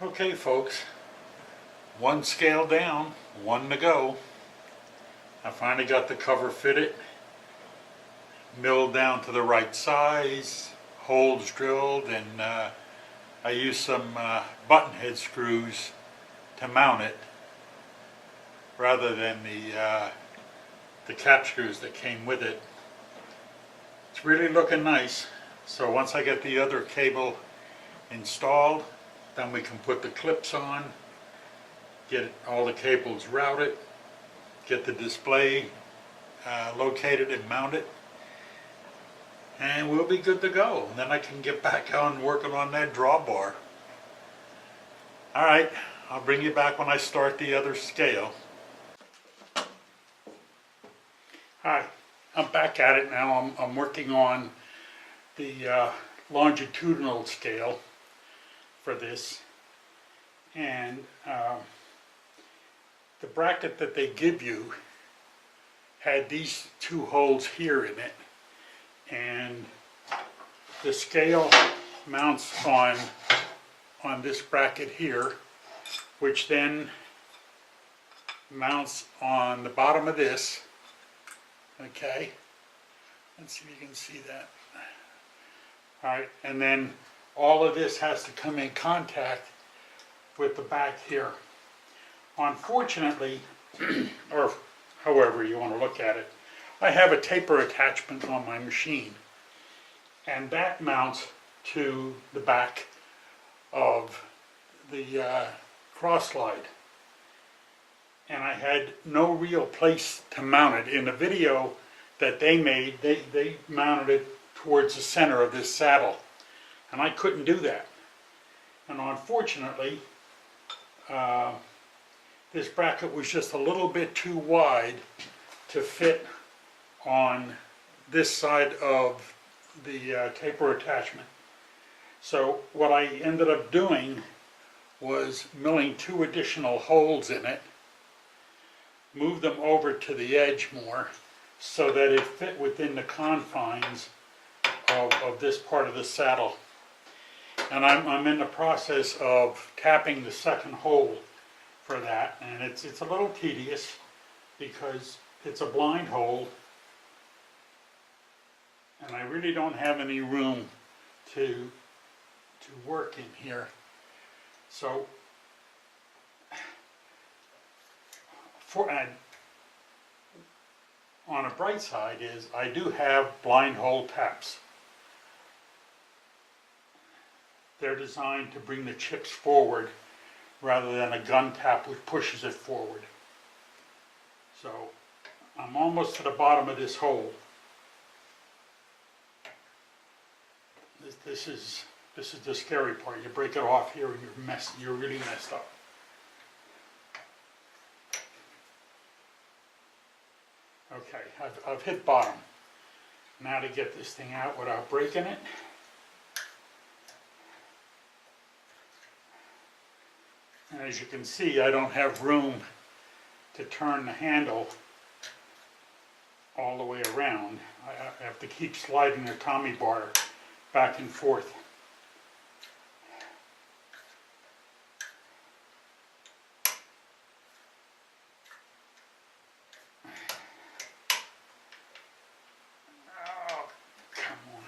Okay folks, one scale down, one to go. I finally got the cover fitted, milled down to the right size, holes drilled, and I used some button head screws to mount it rather than the cap screws that came with it. It's really looking nice. So once I get the other cable installed, then we can put the clips on, get all the cables routed, get the display located and mounted, and we'll be good to go. And then I can get back on working on that drawbar. Alright, I'll bring you back when I start the other scale. Hi, I'm back at it now. I'm working on the longitudinal scale for this, and the bracket that they give you had these two holes here in it, and the scale mounts on this bracket here, which then mounts on the bottom of this. Okay, let's see if you can see that. Alright, and then all of this has to come in contact with the back here. Unfortunately, or however you want to look at it, I have a taper attachment on my machine, and that mounts to the back of the cross slide. And I had no real place to mount it. In the video that they made, they mounted it towards the center of this saddle, and I couldn't do that. And unfortunately, this bracket was just a little bit too wide to fit on this side of the taper attachment. So what I ended up doing was milling 2 additional holes in it, move them over to the edge more so that it fit within the confines of this part of the saddle. And I'm in the process of tapping the second hole for that, and it's a little tedious because it's a blind hole and I really don't have any room to work in here. So on a bright side is I do have blind hole taps. They're designed to bring the chips forward rather than a gun tap which pushes it forward. So I'm almost to the bottom of this hole. This is the scary part. You break it off here and you're really messed up. Okay, I've hit bottom. Now to get this thing out without breaking it. And as you can see, I don't have room to turn the handle all the way around. I have to keep sliding the Tommy bar back and forth. Oh, come on.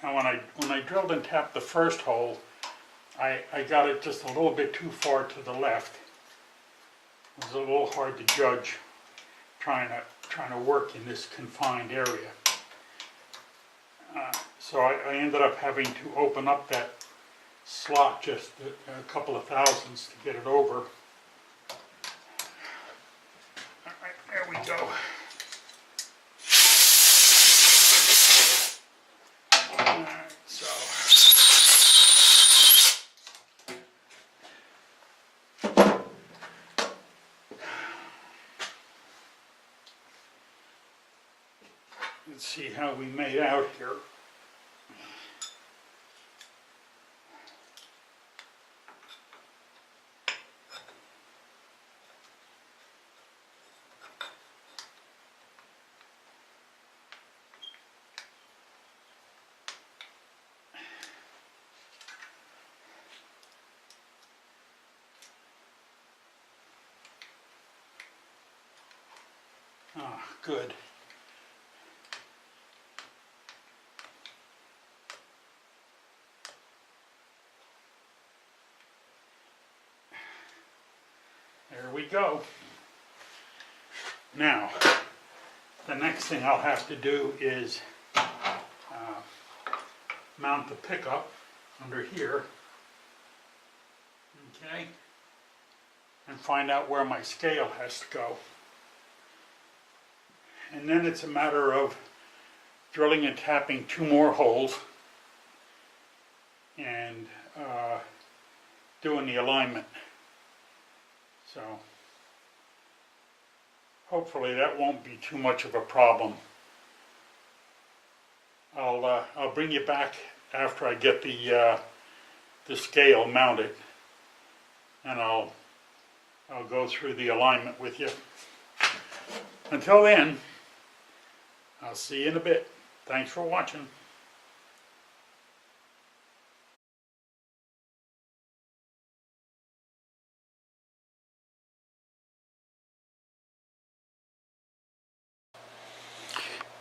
Now when I drilled and tapped the first hole, I got it just a little bit too far to the left. It was a little hard to judge trying to work in this confined area. So I ended up having to open up that slot just a couple of thousandths to get it over. All right, there we go. Let's see how we made out here. good. There we go. Now, the next thing I'll have to do is mount the pickup under here, okay, and find out where my scale has to go. And then it's a matter of drilling and tapping 2 more holes and doing the alignment. So hopefully that won't be too much of a problem. I'll bring you back after I get the scale mounted, and I'll go through the alignment with you. Until then, I'll see you in a bit. Thanks for watching.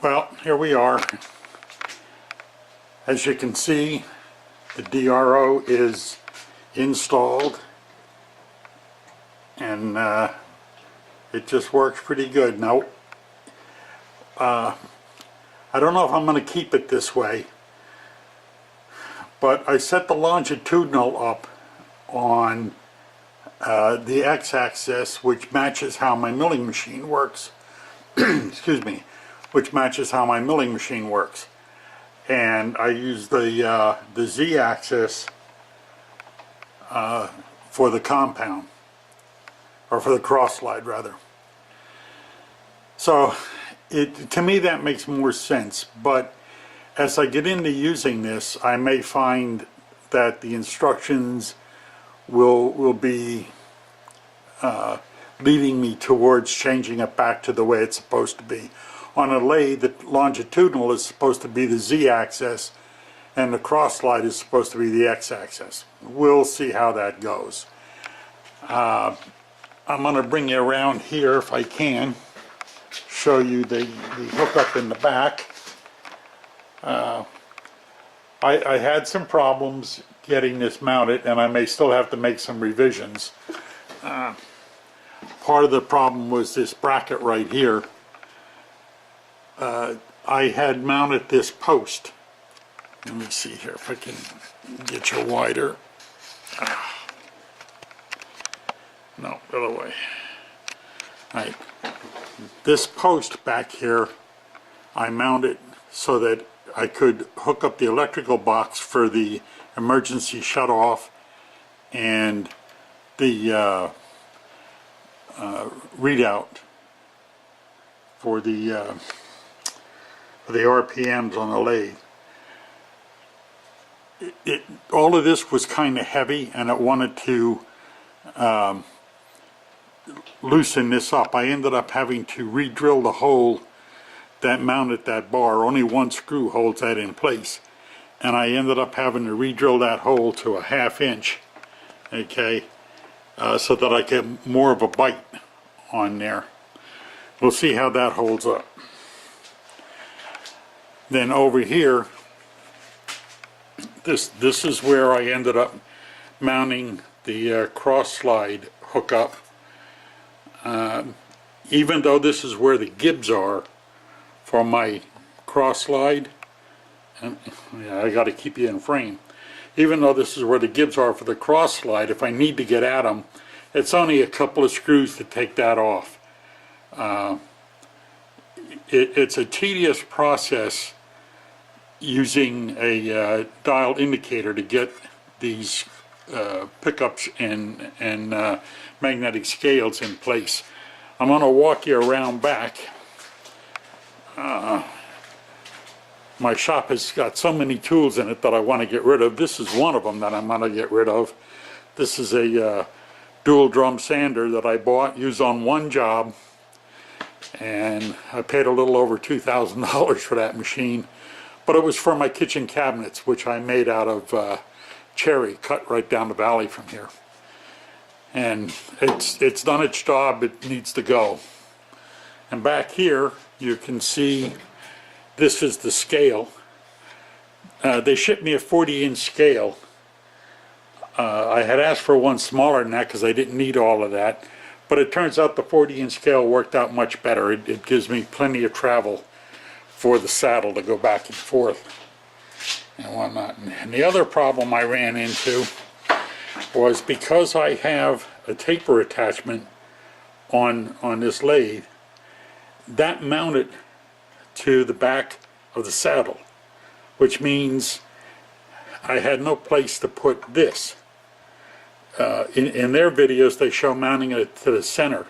Well, here we are. As you can see, the DRO is installed, and it just works pretty good. Now, I don't know if I'm going to keep it this way, but I set the longitudinal up on the x-axis, which matches how my milling machine works. Excuse me, which matches how my milling machine works. And I use the z-axis for the compound, or for the cross slide rather. So to me that makes more sense, but as I get into using this, I may find that the instructions will be leading me towards changing it back to the way it's supposed to be. On a lathe, the longitudinal is supposed to be the z-axis, and the cross slide is supposed to be the x-axis. We'll see how that goes. I'm going to bring you around here if I can, show you the hookup in the back. I had some problems getting this mounted, and I may still have to make some revisions. Part of the problem was this bracket right here. I had mounted this post. Let me see here if I can get you wider. No, the other way. Right. This post back here, I mounted so that I could hook up the electrical box for the emergency shutoff and the readout for the RPMs on the lathe. All of this was kind of heavy, and it wanted to loosen this up. I ended up having to re-drill the hole that mounted that bar. Only one screw holds that in place, and I ended up having to re-drill that hole to a 1/2 inch, okay, so that I get more of a bite on there. We'll see how that holds up. Then over here, this is where I ended up mounting the cross slide hookup. Even though this is where the gibs are for my cross slide, and yeah, I got to keep you in frame. Even though this is where the gibs are for the cross slide, if I need to get at them, it's only a couple of screws to take that off. It's a tedious process using a dial indicator to get these pickups and magnetic scales in place. I'm going to walk you around back. My shop has got so many tools in it that I want to get rid of. This is one of them that I'm going to get rid of. This is a dual drum sander that I bought, used on one job, and I paid a little over $2,000 for that machine. But it was for my kitchen cabinets, which I made out of cherry cut right down the valley from here. And it's done its job. It needs to go. And back here, you can see this is the scale. They shipped me a 40-inch scale. I had asked for one smaller than that because I didn't need all of that, but it turns out the 40-inch scale worked out much better. It gives me plenty of travel for the saddle to go back and forth and whatnot. And the other problem I ran into was because I have a taper attachment on this lathe, that mounted to the back of the saddle, which means I had no place to put this. In their videos they show mounting it to the center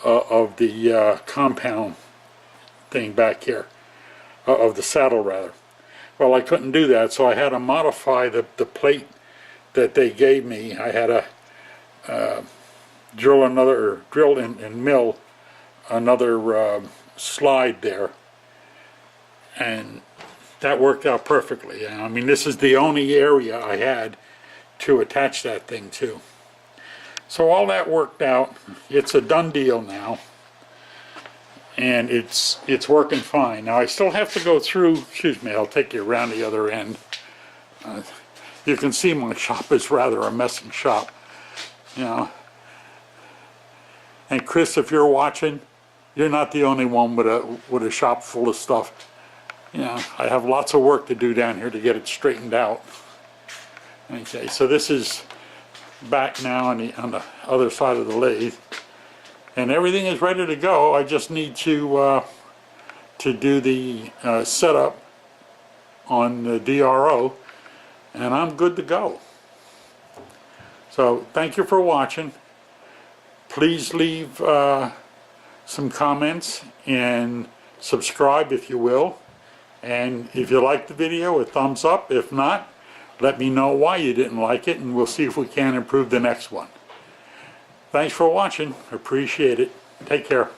of the compound thing back here, of the saddle rather. Well, I couldn't do that, so I had to modify the plate that they gave me. I had to drill and mill another slide there, and that worked out perfectly. I mean, this is the only area I had to attach that thing to. So all that worked out. It's a done deal now, and it's working fine. Now I still have to go through, excuse me, I'll take you around the other end. You can see my shop is rather a messy shop, you know. And Chris, if you're watching, you're not the only one with a shop full of stuff. You know, I have lots of work to do down here to get it straightened out. Okay, so this is back now on the other side of the lathe, and everything is ready to go. I just need to do the setup on the DRO, and I'm good to go. So thank you for watching. Please leave some comments and subscribe if you will. And if you like the video, a thumbs up. If not, let me know why you didn't like it, and we'll see if we can improve the next one. Thanks for watching. Appreciate it. Take care.